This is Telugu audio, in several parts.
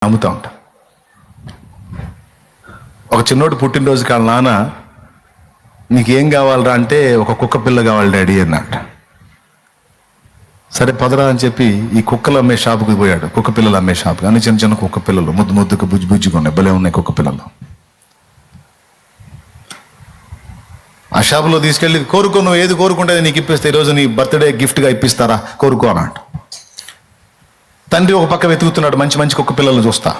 నమ్ముతా ఉంటా. ఒక చిన్నోడు పుట్టినరోజు కాళ్ళ నాన్న నీకేం కావాలరా అంటే ఒక కుక్క పిల్ల కావాలి డాడీ అన్నట్ట. సరే పదరా అని చెప్పి ఈ కుక్కలు అమ్మే షాపుకి పోయాడు. కుక్క పిల్లలు అమ్మే షాపుకి. అన్ని చిన్న చిన్న కుక్క పిల్లలు ముద్దు ముద్దుకు బుజ్జి బుజ్జిగా ఉన్నాయి, భలే ఉన్నాయి కుక్క పిల్లలు. ఆ షాపులో తీసుకెళ్ళి కోరుకో, నువ్వు ఏది కోరుకుంటే నీకు ఇప్పిస్తే, ఈరోజు నీ బర్త్డే గిఫ్ట్గా ఇప్పిస్తారా కోరుకో అన్నట్టు. తండ్రి ఒక పక్క వెతుకుతున్నాడు, మంచి మంచి కుక్క పిల్లలను చూస్తా.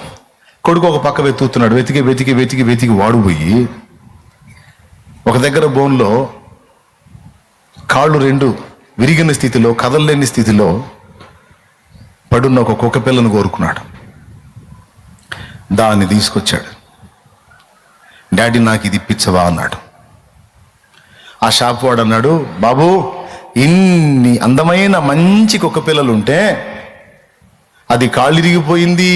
కొడుకు ఒక పక్క వెతుకుతున్నాడు. వెతికి వెతికి వెతికి వెతికి వాడు పోయి ఒక దగ్గర బోన్లో కాళ్ళు రెండు విరిగిన స్థితిలో, కదలలేని స్థితిలో పడున్న ఒక కుక్క పిల్లను కోరుకున్నాడు. దాన్ని తీసుకొచ్చాడు. డాడీ నాకు ఇది ఇప్పించవా అన్నాడు. ఆ షాప్ వాడు అన్నాడు, బాబు ఇన్ని అందమైన మంచి కుక్క పిల్లలు ఉంటే అది కాళ్ళు ఇరిగిపోయింది,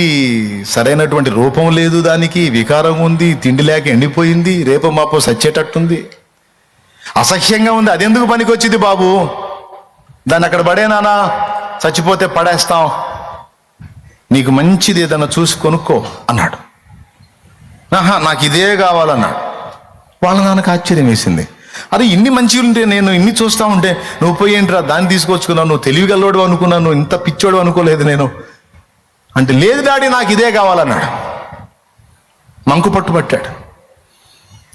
సరైనటువంటి రూపం లేదు, దానికి వికారం ఉంది, తిండి లేక ఎండిపోయింది, రేపో మాపో సచ్చేటట్టుంది, అసహ్యంగా ఉంది, అదెందుకు పనికొచ్చింది బాబు, దాన్ని అక్కడ పడేనానా, చచ్చిపోతే పడేస్తాం, నీకు మంచిది ఏదన్నా చూసి కొనుక్కో అన్నాడు. ఆహా నాకు ఇదే కావాలన్నాడు. వాళ్ళ నాన్నకు ఆశ్చర్యం వేసింది. అరే ఇన్ని మంచిగా ఉంటే, నేను ఇన్ని చూస్తా ఉంటే నువ్వు పోయి ఏంట్రా దాన్ని తీసుకొచ్చుకున్నావు, నువ్వు తెలివిగల్లోడు అనుకున్నాను, నువ్వు ఇంత పిచ్చోడు అనుకోలేదు నేను అంటే. లేదు డాడీ నాకు ఇదే కావాలన్నాడు. మంకు పట్టుబట్టాడు.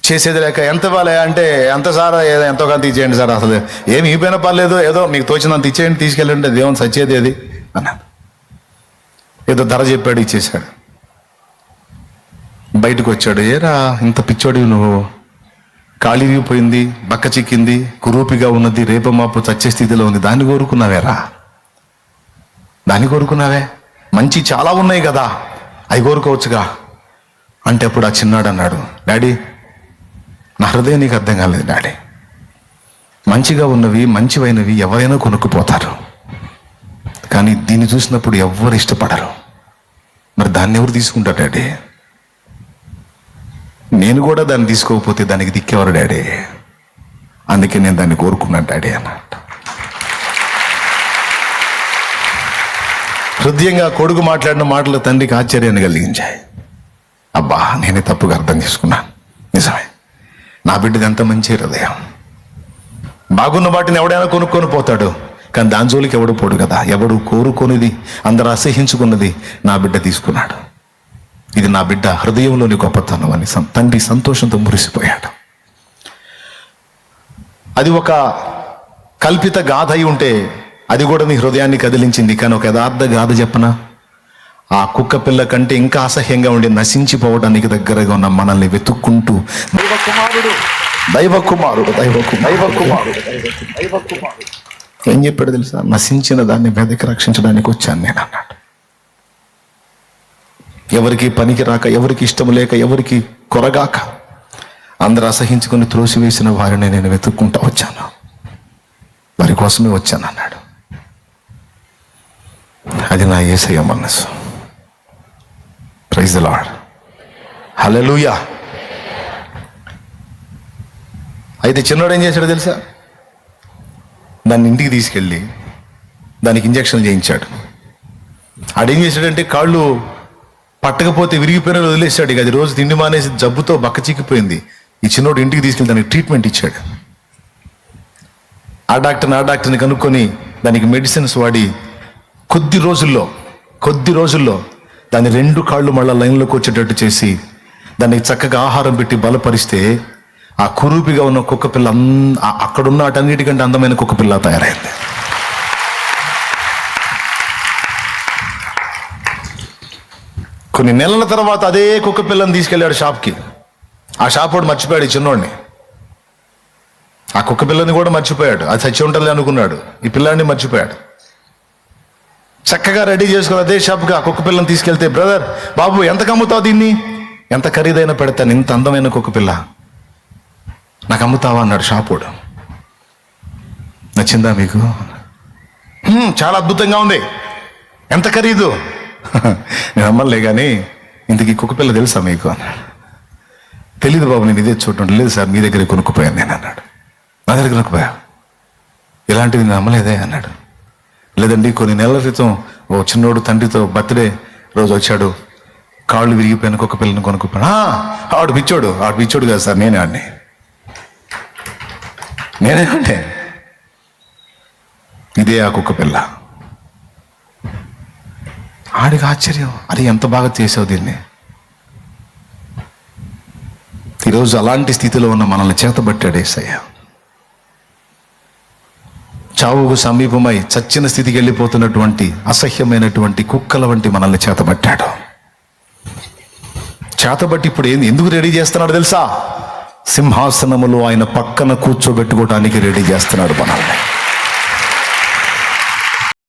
చేసేది లేక ఎంత ఇవ్వాలి అంటే, ఎంత సార్ ఎంతో కొంత ఇచ్చేయండి సార్, అసలు ఏమి ఇవ్వైనా పర్లేదు, ఏదో మీకు తోచినంత ఇచ్చేయండి, తీసుకెళ్ళండి, దేవుని సచ్చేది అది అన్నాడు. ఏదో ధర చెప్పాడు, ఇచ్చేశాడు. బయటకు వచ్చాడు. ఏరా ఇంత పిచ్చోడివి నువ్వు, కాళిరిగిపోయింది, బక్క చిక్కింది, కురూపిగా ఉన్నది, రేపు మాపు చచ్చే స్థితిలో ఉంది, దాన్ని కోరుకున్నావేరా, దాన్ని కోరుకున్నావే, మంచి చాలా ఉన్నాయి కదా అవి కోరుకోవచ్చుగా అంటే. అప్పుడు ఆ చిన్నాడు అన్నాడు, డాడీ నా హృదయం నీకు అర్థం కాలేదు డాడీ, మంచిగా ఉన్నవి మంచివైనవి ఎవరైనా కొనుక్కుపోతారు, కానీ దీన్ని చూసినప్పుడు ఎవరు ఇష్టపడరు, మరి దాన్ని ఎవరు తీసుకుంటారు డాడీ, నేను కూడా దాన్ని తీసుకోకపోతే దానికి దిక్కేవారు డాడీ, అందుకే నేను దాన్ని కోరుకున్నాను డాడీ అన్నట్టు. హృదయంగా కొడుకు మాట్లాడిన మాటలు తండ్రికి ఆశ్చర్యాన్ని కలిగించాయి. అబ్బా నేనే తప్పుగా అర్థం చేసుకున్నాను, నిజమే, నా బిడ్డది ఎంత మంచి హృదయం, బాగున్న వాటిని ఎవడైనా కొనుక్కొని పోతాడు, కానీ దాని జోలికి ఎవడు పోడు కదా, ఎవడు కోరుకొనిది అందరూ అసహించుకున్నది నా బిడ్డ తీసుకున్నాడు, ఇది నా బిడ్డ హృదయంలోని గొప్పతనం అని తండ్రి సంతోషంతో మురిసిపోయాడు. అది ఒక కల్పిత గాథ అయి ఉంటే అది కూడా నీ హృదయాన్ని కదిలించింది, కానీ ఒక యథార్థ గాథ చెప్పనా, ఆ కుక్క పిల్ల కంటే ఇంకా అసహ్యంగా ఉండి నశించిపోవడానికి దగ్గరగా ఉన్న మనల్ని వెతుక్కుంటూ దైవకుమారుడు ఏం చెప్పాడు తెలుసా, నశించిన దాన్ని వెదకి రక్షించడానికి వచ్చాను నేను అన్నాడు. ఎవరికి పనికి రాక, ఎవరికి ఇష్టం లేక, ఎవరికి కొరగాక, అందరూ అసహించుకుని త్రోసివేసిన వారిని నేను వెతుక్కుంటూ వచ్చాను, వారి కోసమే వచ్చాను అన్నాడు. అది నా యేసయ్య మనసు. ప్రైజ్ ది లార్డ్, హల్లెలూయా. అయితే చిన్నోడు ఏం చేశాడో తెలుసా, దాన్ని ఇంటికి తీసుకెళ్ళి దానికి ఇంజక్షన్ చేయించాడు. ఆడేం చేశాడంటే కాళ్ళు పట్టకపోతే విరిగిపోయిన వదిలేశాడు. ఇక అది రోజు తిండి మానేసి జబ్బుతో బక్క చిక్కిపోయింది. ఈ చిన్నోడు ఇంటికి తీసుకెళ్ళి దానికి ట్రీట్మెంట్ ఇచ్చాడు. ఆ డాక్టర్ని కనుక్కొని దానికి మెడిసిన్స్ వాడి కొద్ది రోజుల్లో దాన్ని రెండు కాళ్ళు మళ్ళీ లైన్లోకి వచ్చేటట్టు చేసి దానికి చక్కగా ఆహారం పెట్టి బలపరిస్తే ఆ కురూపిగా ఉన్న కుక్క పిల్ల అక్కడున్న అటన్నిటికంటే అందమైన కుక్క పిల్ల తయారైంది. కొన్ని నెలల తర్వాత అదే కుక్క పిల్లని తీసుకెళ్ళాడు షాప్కి. ఆ షాప్ వాడు మర్చిపోయాడు ఈ చిన్నోడిని, ఆ కుక్క పిల్లని కూడా మర్చిపోయాడు, అది చచ్చి ఉంటుంది అనుకున్నాడు, ఈ పిల్లాడిని మర్చిపోయాడు. చక్కగా రెడీ చేసుకుని అదే షాప్కి ఆ కుక్క పిల్లని తీసుకెళ్తే, బ్రదర్ బాబు ఎంతకు అమ్ముతావు దీన్ని, ఎంత ఖరీదైనా పెడతాను, ఇంత అందమైన కుక్క పిల్ల నాకు అమ్ముతావా అన్నాడు షాప్ వాడు. నచ్చిందా మీకు, చాలా అద్భుతంగా ఉంది, ఎంత ఖరీదు, నేను అమ్మలే కానీ ఇంతకీ కుక్క పిల్ల తెలుసా మీకు అన్నాడు. తెలీదు బాబు, నేను ఇదే చూడండి. లేదు సార్ మీ దగ్గర కొనుక్కుపోయాను నేను అన్నాడు. నా దగ్గర కొనుక్కుపోయా, ఇలాంటివి నేను అమ్మలేదే అన్నాడు. లేదండి కొన్ని నెలల క్రితం ఓ చిన్నోడు తండ్రితో బర్త్డే రోజు వచ్చాడు, కాళ్ళు విరిగిపోయిన కుక్క పిల్లని కొనుక్కుపోయాడు. ఆడు పిచ్చోడు కాదు సార్, నేనే అంటే ఇదే ఆ కుక్క పిల్ల. ఆడికి ఆశ్చర్యం, అరే ఎంత బాగా చేసావు దీన్ని. ఈరోజు అలాంటి స్థితిలో ఉన్న మనల్ని చేతబట్టాడు యేసయ్య. చావుకు సమీపమై చచ్చిన స్థితికి వెళ్ళిపోతున్నటువంటి అసహ్యమైనటువంటి కుక్కల వంటి మనల్ని చేతబట్టాడు. చేతబట్టి ఇప్పుడు ఎందుకు రెడీ చేస్తున్నాడు తెలుసా? సింహాసనములో ఆయన పక్కన కూర్చోబెట్టుకోవడానికి రెడీ చేస్తున్నాడు మనల్ని.